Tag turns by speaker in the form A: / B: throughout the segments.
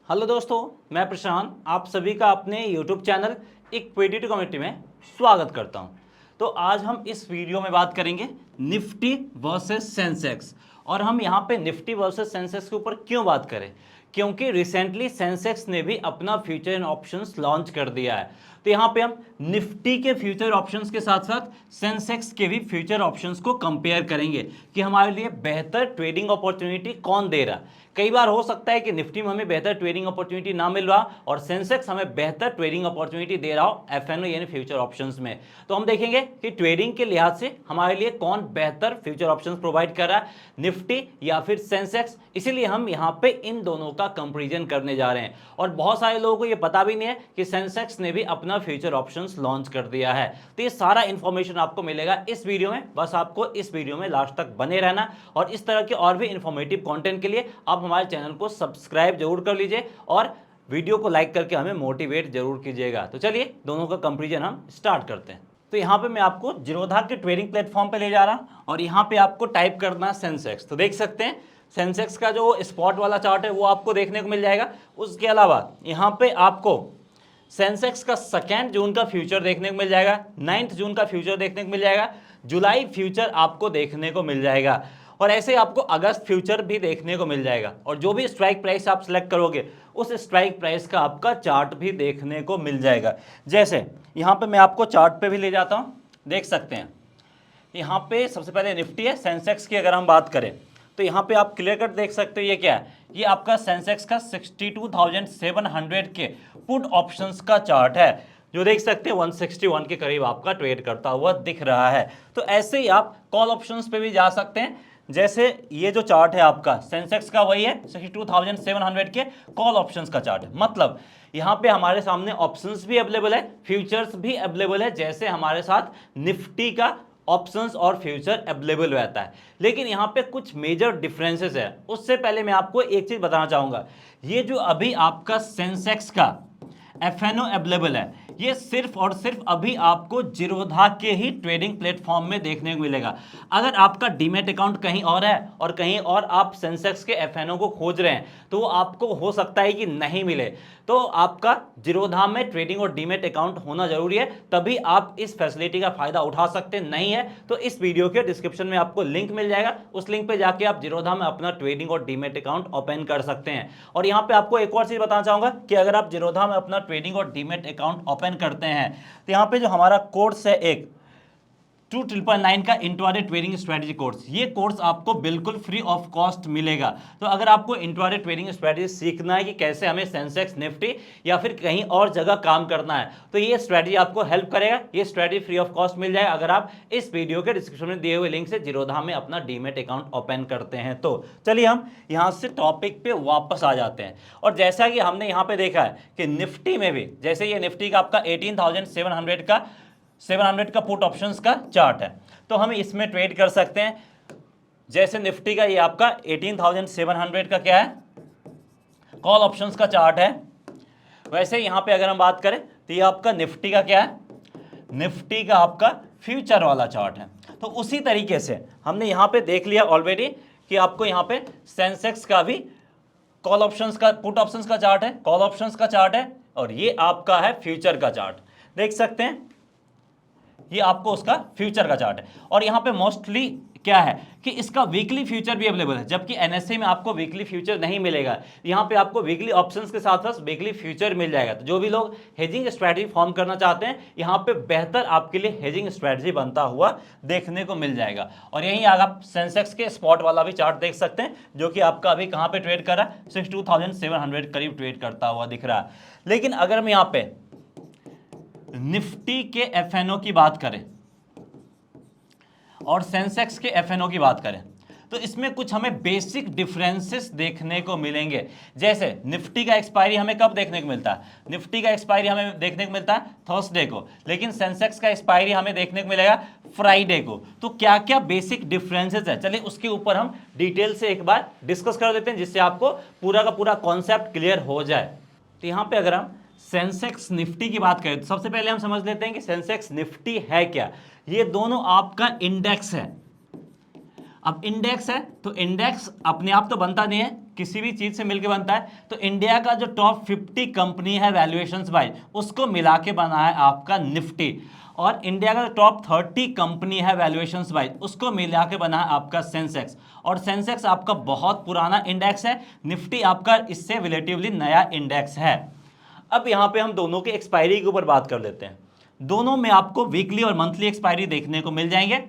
A: Hello दोस्तों, मैं प्रशांत आप सभी का अपने YouTube चैनल इक्विटी कम्युनिटी में स्वागत करता हूं। तो आज हम इस वीडियो में बात करेंगे निफ्टी वर्सेस सेंसेक्स। और हम यहां पे निफ्टी वर्सेस सेंसेक्स के ऊपर क्यों बात करें, क्योंकि रिसेंटली सेंसेक्स ने भी अपना फ्यूचर एंड ऑप्शंस लॉन्च कर दिया है। तो यहाँ पे हम निफ्टी के फ्यूचर ऑप्शंस के साथ साथ सेंसेक्स के भी फ्यूचर ऑप्शंस को कंपेयर करेंगे कि हमारे लिए बेहतर ट्रेडिंग अपॉर्चुनिटी कौन दे रहा है। कई बार हो सकता है कि निफ्टी में हमें बेहतर ट्रेडिंग अपॉर्चुनिटी ना मिल रहा और सेंसेक्स हमें बेहतर ट्रेडिंग अपॉर्चुनिटी दे रहा हो एफएनओ यानी फ्यूचर ऑप्शंस में। तो हम देखेंगे कि ट्रेडिंग के लिहाज से हमारे लिए कौन बेहतर फ्यूचर ऑप्शंस प्रोवाइड कर रहा है, निफ्टी या फिर सेंसेक्स। इसीलिए हम यहाँ पे इन दोनों का कंपेरिजन करने जा रहे हैं। और बहुत सारे लोगों को ये पता भी नहीं है कि सेंसेक्स ने भी अपना फ्यूचर ऑप्शंस लॉन्च कर दिया है। तो ये सारा इंफॉर्मेशन आपको मिलेगा इस वीडियो में, बस आपको इस वीडियो में लास्ट तक बने रहना। और इस तरह के और भी इंफॉर्मेटिव कंटेंट के लिए आप हमारे चैनल को सब्सक्राइब जरूर कर लीजिए और वीडियो को लाइक करके हमें मोटिवेट जरूर कीजिएगा। तो चलिए दोनों का कंपैरिजन हम स्टार्ट करते हैं। तो यहाँ पे मैं आपको जीरोधा के ट्रेडिंग प्लेटफॉर्म पे ले जा रहा हूँ और यहाँ पे आपको टाइप करना है सेंसेक्स। तो देख सकते हैं सेंसेक्स का जो स्पॉट वाला चार्ट है वो आपको देखने को मिल जाएगा। उसके अलावा यहाँ पे आपको सेंसेक्स का 2 जून का फ्यूचर देखने को मिल जाएगा, 9 जून का फ्यूचर देखने को मिल जाएगा, जुलाई फ्यूचर आपको देखने को मिल जाएगा और ऐसे आपको अगस्त फ्यूचर भी देखने को मिल जाएगा। और जो भी स्ट्राइक प्राइस आप सिलेक्ट करोगे उस स्ट्राइक प्राइस का आपका चार्ट भी देखने को मिल जाएगा। जैसे यहाँ पे मैं आपको चार्ट पे भी ले जाता हूँ, देख सकते हैं यहाँ पे सबसे पहले निफ्टी है। सेंसेक्स की अगर हम बात करें तो यहाँ पे आप क्लियर कट देख सकते हो ये क्या है, ये आपका सेंसेक्स का 62,700 के पुट ऑप्शंस का चार्ट है जो देख सकते हैं 161 के करीब आपका ट्रेड करता हुआ दिख रहा है। तो ऐसे ही आप कॉल ऑप्शंस पे भी जा सकते हैं। जैसे ये जो चार्ट है आपका सेंसेक्स का वही है 62,700 के कॉल ऑप्शंस का चार्ट है। मतलब यहाँ पे हमारे सामने ऑप्शंस भी अवेलेबल है, फ्यूचर्स भी अवेलेबल है, जैसे हमारे साथ निफ्टी का ऑप्शंस और फ्यूचर अवेलेबल रहता है। लेकिन यहाँ पे कुछ मेजर डिफरेंसेस है। उससे पहले मैं आपको एक चीज बताना चाहूंगा, ये जो अभी आपका सेंसेक्स का एफएनओ अवेलेबल है ये सिर्फ और सिर्फ अभी आपको जीरोधा के ही ट्रेडिंग प्लेटफॉर्म में देखने को मिलेगा। अगर आपका डीमेट अकाउंट कहीं और है और कहीं और आप सेंसेक्स के एफएनओ को खोज रहे हैं तो वो आपको हो सकता है कि नहीं मिले। तो आपका जीरोधा में ट्रेडिंग और डीमेट अकाउंट होना जरूरी है, तभी आप इस फैसिलिटी का फायदा उठा सकते हैं। नहीं है तो इस वीडियो के डिस्क्रिप्शन में आपको लिंक मिल जाएगा, उस लिंक पे जाके आप जीरोधा में अपना ट्रेडिंग और डीमेट अकाउंट ओपन कर सकते हैं। और यहाँ पे आपको एक और चीज बताना चाहूंगा कि अगर आप जीरोधा में अपना ट्रेडिंग और डीमेट अकाउंट ओपन करते हैं तो यहाँ पे जो हमारा कोर्स है एक 2999 का इंट्राडे ट्रेडिंग स्ट्रेटजी कोर्स, ये कोर्स आपको बिल्कुल फ्री ऑफ कॉस्ट मिलेगा। तो अगर आपको इंट्राडे ट्रेडिंग स्ट्रेटजी सीखना है कि कैसे हमें सेंसेक्स निफ्टी या फिर कहीं और जगह काम करना है तो ये स्ट्रेटजी आपको हेल्प करेगा। ये स्ट्रेटजी फ्री ऑफ कॉस्ट मिल जाएगा अगर आप इस वीडियो के डिस्क्रिप्शन में दिए हुए लिंक से जीरोधा में अपना डीमेट अकाउंट ओपन करते हैं। तो चलिए हम यहाँ से टॉपिक पे वापस आ जाते हैं। और जैसा कि हमने यहाँ पे देखा है कि निफ्टी में भी, जैसे ये निफ्टी का आपका 18,700 का पुट ऑप्शंस का चार्ट है तो हम इसमें ट्रेड कर सकते हैं। जैसे निफ्टी का ये आपका 18,700 का क्या है, कॉल ऑप्शंस का चार्ट है, वैसे यहां पे अगर हम बात करें तो ये आपका निफ्टी का क्या है, निफ्टी का आपका फ्यूचर वाला चार्ट है। तो उसी तरीके से हमने यहां पे देख लिया ऑलरेडी कि आपको यहां पे सेंसेक्स का भी कॉल ऑप्शंस का, पुट ऑप्शंस का चार्ट है, कॉल ऑप्शंस का चार्ट है और ये आपका है फ्यूचर का चार्ट। देख सकते हैं ये आपको उसका फ्यूचर का चार्ट है। और यहां पे मोस्टली क्या है कि इसका वीकली फ्यूचर भी अवेलेबल है, जबकि एनएसए में आपको वीकली फ्यूचर नहीं मिलेगा। यहां पे आपको वीकली ऑप्शंस के साथ साथ वीकली फ्यूचर मिल जाएगा। तो जो भी लोग हेजिंग स्ट्रेटजी फॉर्म करना चाहते हैं यहां पे बेहतर आपके लिए हेजिंग स्ट्रेटजी बनता हुआ देखने को मिल जाएगा। और यहीं आप सेंसेक्स के स्पॉट वाला भी चार्ट देख सकते हैं जो कि आपका अभी कहां पे ट्रेड कर रहा है, 62,700 करीब ट्रेड करता हुआ दिख रहा है। लेकिन अगर हम यहां पे निफ्टी के एफएनओ की बात करें और सेंसेक्स के एफएनओ की बात करें तो इसमें कुछ हमें बेसिक डिफरेंसेस देखने को मिलेंगे। जैसे निफ्टी का एक्सपायरी हमें कब देखने को मिलता है, निफ्टी का एक्सपायरी हमें देखने को मिलता है थर्सडे को, लेकिन सेंसेक्स का एक्सपायरी हमें देखने को मिलेगा फ्राइडे को। तो क्या क्या बेसिक डिफरेंसेस है, चलिए उसके ऊपर हम डिटेल से एक बार डिस्कस कर देते हैं जिससे आपको पूरा का पूरा कॉन्सेप्ट क्लियर हो जाए। तो यहां पे अगर हम सेंसेक्स निफ्टी की बात करें तो सबसे पहले हम समझ लेते हैं कि सेंसेक्स निफ्टी है क्या। ये दोनों आपका इंडेक्स है। अब इंडेक्स है तो इंडेक्स अपने आप तो बनता नहीं है, किसी भी चीज से मिलकर बनता है, तो इंडिया का जो टॉप 50 कंपनी है वैल्यूएशंस वाइज, उसको मिला के बना है आपका निफ्टी। और इंडिया का टॉप 30 कंपनी है वैल्यूएशंस वाइज, उसको मिला के बना है आपका सेंसेक्स। और सेंसेक्स आपका बहुत पुराना इंडेक्स है, निफ्टी आपका इससे रिलेटिवली नया इंडेक्स है। अब यहां पे हम दोनों के एक्सपायरी के ऊपर बात कर लेते हैं। दोनों में आपको वीकली और मंथली एक्सपायरी देखने को मिल जाएंगे,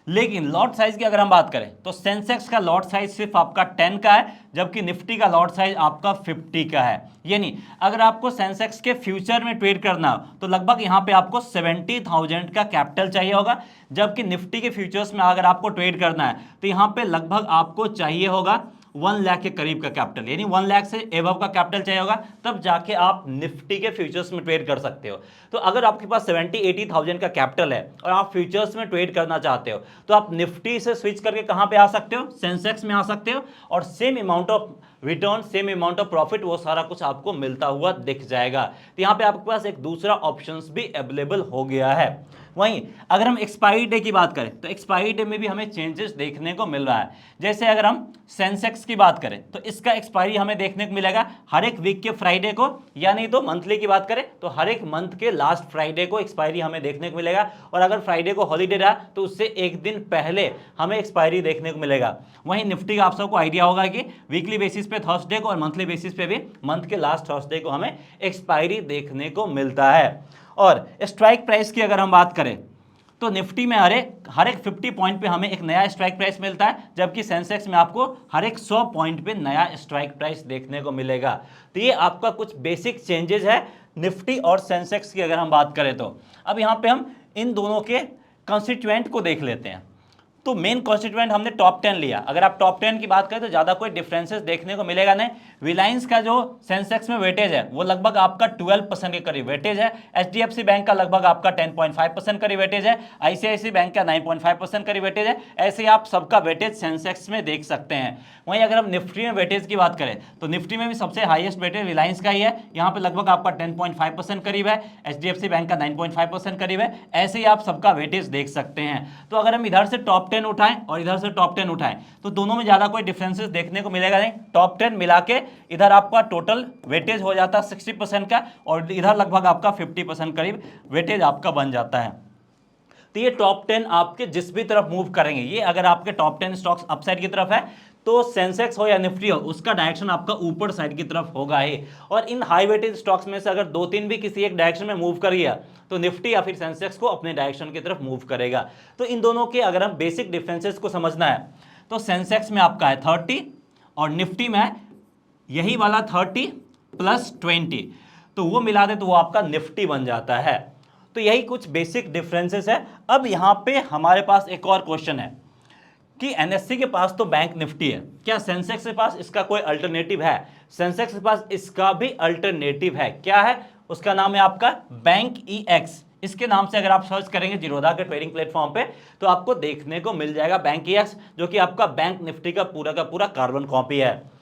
A: लेकिन लॉट साइज की अगर हम बात करें तो सेंसेक्स का लॉट साइज सिर्फ आपका 10 का है, जबकि निफ्टी का लॉट साइज आपका 50 का है। यानी अगर आपको सेंसेक्स के फ्यूचर में ट्रेड करना हो तो लगभग यहां पे आपको 70,000 का कैपिटल चाहिए होगा, जबकि निफ्टी के फ्यूचर्स में अगर आपको ट्रेड करना है तो यहां पे लगभग आपको चाहिए होगा 1 लाख के करीब का कैपिटल, यानी 1 लाख से एबव का कैपिटल चाहिए होगा, तब जाके आप निफ्टी के फ्यूचर्स में ट्रेड कर सकते हो। तो अगर आपके पास 70-80,000 का कैपिटल है और आप फ्यूचर्स में ट्रेड करना चाहते हो तो आप निफ्टी से स्विच करके कहां पे आ सकते हो, सेंसेक्स में आ सकते हो, और same amount of return, same amount of profit, वो सारा कुछ आपको मिलता हुआ दिख जाएगा। तो यहां पे आपके पास एक दूसरा ऑप्शंस भी अवेलेबल हो गया है। वहीं अगर हम एक्सपायरी डे की बात करें तो एक्सपायरी डे में भी हमें चेंजेस देखने को मिल रहा है। जैसे अगर हम सेंसेक्स की बात करें तो इसका एक्सपायरी हमें देखने को मिलेगा हर एक वीक के फ्राइडे को, या नहीं तो मंथली की बात करें तो हर एक मंथ के लास्ट फ्राइडे को एक्सपायरी हमें देखने को मिलेगा। और अगर फ्राइडे को हॉलीडे रहा तो उससे एक दिन पहले हमें एक्सपायरी देखने को मिलेगा। वहीं निफ्टी का आप सबको आइडिया होगा कि वीकली बेसिस पे थर्सडे को और मंथली बेसिस पे भी मंथ के लास्ट थर्सडे को हमें एक्सपायरी देखने को मिलता है। और स्ट्राइक प्राइस की अगर हम बात करें तो निफ्टी में हर एक 50 पॉइंट पे हमें एक नया स्ट्राइक प्राइस मिलता है, जबकि सेंसेक्स में आपको हर एक 100 पॉइंट पे नया स्ट्राइक प्राइस देखने को मिलेगा। तो ये आपका कुछ बेसिक चेंजेस है निफ्टी और सेंसेक्स की अगर हम बात करें तो। अब यहाँ पे हम इन दोनों के कंस्टिट्यूएंट को देख लेते हैं। तो मेन कॉन्स्टिट्यूएंट हमने टॉप 10 लिया। अगर आप टॉप 10 की बात करें तो ज़्यादा कोई डिफरेंसेस देखने को मिलेगा नहीं। रिलायंस का जो सेंसेक्स में वेटेज है वो लगभग आपका 12% के करीब वेटेज है। एचडीएफसी बैंक का लगभग आपका 10.5% करीब वेटेज है। आईसीआईसी बैंक का 9.5% करीब वेटेज है। ऐसे आप सबका वेटेज सेंसेक्स में देख सकते हैं। वहीं अगर हम निफ्टी में वेटेज की बात करें तो निफ्टी में भी सबसे हाईएस्ट वेटेज रिलायंस का ही है, यहाँ पे लगभग आपका 10.5% करीब है। एचडीएफसी बैंक का 9.5% करीब है। ऐसे ही आप सबका वेटेज देख सकते हैं। तो अगर हम इधर से टॉप 10 उठाएं और इधर से टॉप 10 उठाएं तो दोनों में ज्यादा कोई डिफरेंसेस देखने को मिलेगा नहीं। टॉप 10 मिला के इधर आपका टोटल वेटेज हो जाता है 60% का, और इधर लगभग आपका 50% करीब वेटेज आपका बन जाता है। तो ये टॉप 10 आपके जिस भी तरफ मूव करेंगे, ये अगर आपके टॉप 10 स्टॉक्स अपसाइड की तरफ है तो सेंसेक्स हो या निफ्टी हो, उसका डायरेक्शन आपका ऊपर साइड की तरफ होगा ही। और इन हाई वेटेज स्टॉक्स में से अगर 2-3 भी किसी एक डायरेक्शन में मूव कर गया तो निफ्टी या फिर सेंसेक्स को अपने डायरेक्शन की तरफ मूव करेगा। तो इन दोनों के अगर हम बेसिक डिफरेंसेस को समझना है तो सेंसेक्स में आपका है 30 और निफ्टी में है यही वाला 30 + 20, तो वो मिला दे तो वो आपका निफ्टी बन जाता है। तो यही कुछ बेसिक डिफरेंसेस है। अब यहां पे हमारे पास एक और क्वेश्चन है कि एनएससी के पास तो बैंक निफ्टी है, क्या सेंसेक्स के पास इसका कोई अल्टरनेटिव है? सेंसेक्स के पास इसका भी अल्टरनेटिव है। क्या है? उसका नाम है आपका बैंक ईएक्स। इसके नाम से अगर आप सर्च करेंगे जीरोधा के ट्रेडिंग प्लेटफॉर्म पे तो आपको देखने को मिल जाएगा बैंक ईएक्स, जो कि आपका बैंक निफ्टी का पूरा कार्बन कॉपी है।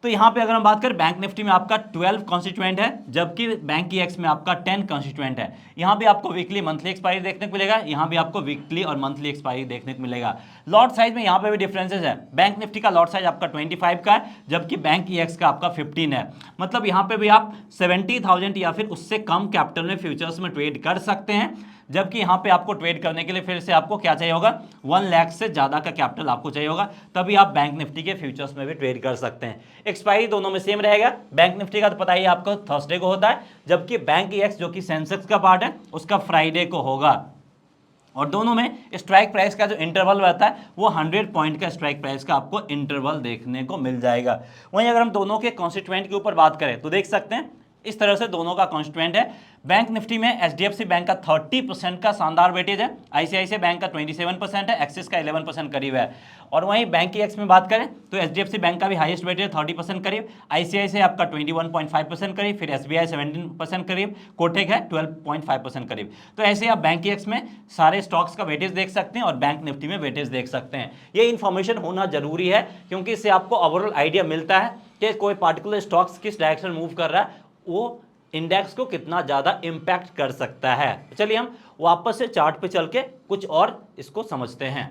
A: तो यहां पे अगर हम बात करें बैंक निफ्टी में आपका 12 कॉन्स्टिट्यूएंट है, जबकि बैंक ईएक्स में आपका 10 कॉन्स्टिट्यूएंट है। यहां भी आपको वीकली मंथली एक्सपायरी देखने को मिलेगा, यहां भी आपको वीकली और मंथली एक्सपायरी देखने को मिलेगा। लॉट साइज में यहां पे भी डिफरेंसेस है। बैंक निफ्टी का लॉट साइज आपका 25 का है, जबकि बैंक ईएक्स का आपका 15 है। मतलब यहां पे भी आप 70,000 या फिर उससे कम कैपिटल में फ्यूचर्स में ट्रेड कर सकते हैं, जबकि यहां पे आपको ट्रेड करने के लिए फिर से आपको क्या चाहिए होगा, 1 लाख से ज्यादा का कैपिटल आपको चाहिए होगा, तभी आप बैंक निफ्टी के फ्यूचर्स में भी ट्रेड कर सकते हैं। एक्सपायरी दोनों में सेम रहेगा। बैंक निफ्टी का तो पता ही आपको थर्सडे को होता है, जबकि बैंक ईएक्स जो कि सेंसेक्स का पार्ट है उसका फ्राइडे को होगा। और दोनों में स्ट्राइक प्राइस का जो इंटरवल रहता है वो 100 पॉइंट का स्ट्राइक प्राइस का आपको इंटरवल देखने को मिल जाएगा। वहीं अगर हम दोनों के कॉन्स्टिट्यूएंट के ऊपर बात करें तो देख सकते हैं इस तरह से दोनों का कॉन्स्टिट्यूएंट है। बैंक निफ्टी में एचडीएफसी बैंक का 30% का शानदार वेटेज है, आईसीआईसीआई बैंक का 27% है, एक्सिस का 11% करीब है। और वहीं बैंक ईएक्स में बात करें तो एचडीएफसी बैंक का भी हाईएस्ट वेटेज 30% करीब, आईसीआईसीआई आपका 21.5% करीब, फिर एसबीआई 17% करीब, कोटक है 12.5% करीब। तो ऐसे आप बैंक ईएक्स में सारे स्टॉक्स का वेटेज देख सकते हैं और बैंक निफ्टी में वेटेज देख सकते हैं। ये इन्फॉर्मेशन होना जरूरी है क्योंकि इससे आपको ओवरऑल आइडिया मिलता है कि कोई पार्टिकुलर स्टॉक्स किस डायरेक्शन मूव कर रहा है, वो इंडेक्स को कितना ज्यादा इंपैक्ट कर सकता है। चलिए हम वापस से चार्ट पे चल के कुछ और इसको समझते हैं।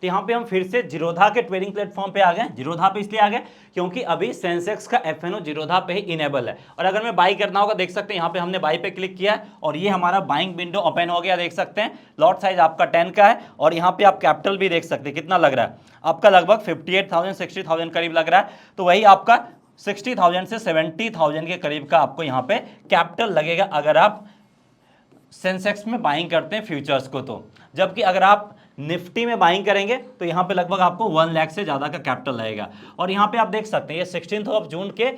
A: तो यहाँ पे हम फिर से जीरोधा के ट्रेडिंग प्लेटफॉर्म पे आ गए। जीरोधा पे इसलिए आ गए क्योंकि अभी सेंसेक्स का एफएनओ जीरोधा पे ही इनेबल है। और अगर मैं बाई करना होगा, देख सकते हैं यहाँ पे हमने बाई पे क्लिक किया है और ये हमारा बाइंग विंडो ओपन हो गया। देख सकते हैं लॉट साइज आपका 10 का है और यहाँ पे आप कैपिटल भी देख सकते हैं कितना लग रहा है आपका, लगभग 58,000 60,000 करीब लग रहा है। तो वही आपका 60,000 से 70,000 के करीब का आपको यहाँ पे कैपिटल लगेगा अगर आप सेंसेक्स में बाइंग करते हैं फ्यूचर्स को। तो जबकि अगर आप निफ्टी में बाइंग करेंगे तो यहाँ पे लगभग आपको 1 लाख से ज़्यादा का कैपिटल लगेगा। और यहाँ पे आप देख सकते हैं ये 16 जून के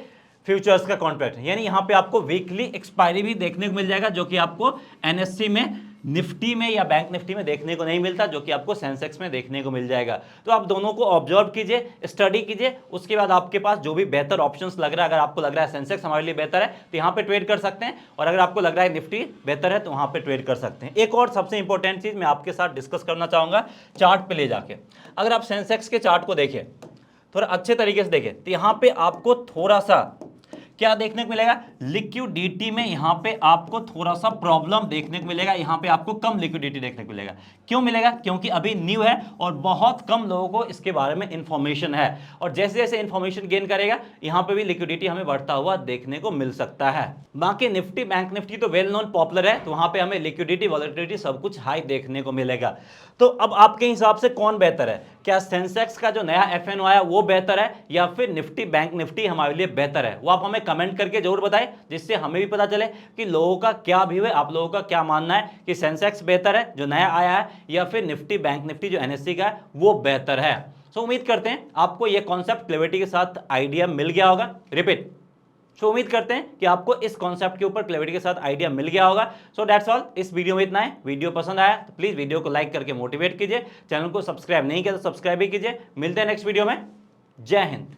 A: फ्यूचर्स का कॉन्ट्रैक्ट, यानी यहाँ पे आपको वीकली एक्सपायरी भी देखने को मिल जाएगा, जो कि आपको एनएससी में, निफ्टी में या बैंक निफ्टी में देखने को नहीं मिलता, जो कि आपको सेंसेक्स में देखने को मिल जाएगा। तो आप दोनों को ऑब्जर्व कीजिए, स्टडी कीजिए, उसके बाद आपके पास जो भी बेहतर ऑप्शंस लग रहा है, अगर आपको लग रहा है सेंसेक्स हमारे लिए बेहतर है तो यहाँ पे ट्रेड कर सकते हैं, और अगर आपको लग रहा है निफ्टी बेहतर है तो वहाँ पे ट्रेड कर सकते हैं। एक और सबसे इंपॉर्टेंट चीज मैं आपके साथ डिस्कस करना चाहूंगा, चार्ट पे ले जाके। अगर आप सेंसेक्स के चार्ट को देखें, थोड़ा अच्छे तरीके से देखें, तो यहाँ पे आपको थोड़ा सा क्या देखने को मिलेगा, लिक्विडिटी में यहाँ पे आपको थोड़ा सा प्रॉब्लम देखने को मिलेगा। यहाँ पे आपको कम लिक्विडिटी देखने को मिलेगा। क्यों मिलेगा? क्योंकि अभी न्यू है और बहुत कम लोगों को इसके बारे में इंफॉर्मेशन है, और जैसे जैसे इंफॉर्मेशन गेन करेगा यहाँ पे भी लिक्विडिटी हमें बढ़ता हुआ देखने को मिल सकता है। बाकी निफ्टी, बैंक निफ्टी तो वेल नोन पॉपुलर है, तो वहां पे हमें लिक्विडिटी, वॉलेटिलिटी सब कुछ हाई देखने को मिलेगा। तो अब आपके हिसाब से कौन बेहतर है? क्या सेंसेक्स का जो नया एफएनओ आया वो बेहतर है, या फिर निफ्टी बैंक निफ्टी हमारे लिए बेहतर है? वो आप हमें कमेंट करके जरूर बताएं, जिससे हमें भी पता चले कि लोगों का क्या व्यू है, आप लोगों का क्या मानना है कि सेंसेक्स बेहतर है जो नया आया है, या फिर निफ्टी बैंक निफ्टी जो एनएससी का है वो बेहतर है। सो उम्मीद करते हैं आपको ये कॉन्सेप्ट क्लैरिटी के साथ आइडिया मिल गया होगा। रिपीट, सो उम्मीद करते हैं कि आपको इस कॉन्सेप्ट के ऊपर क्लैरिटी के साथ आइडिया मिल गया होगा। सो दैट्स ऑल, इस वीडियो में इतना है। वीडियो पसंद आया तो प्लीज वीडियो को लाइक करके मोटिवेट कीजिए, चैनल को सब्सक्राइब नहीं किया तो सब्सक्राइब भी कीजिए। मिलते हैं नेक्स्ट वीडियो में। जय हिंद।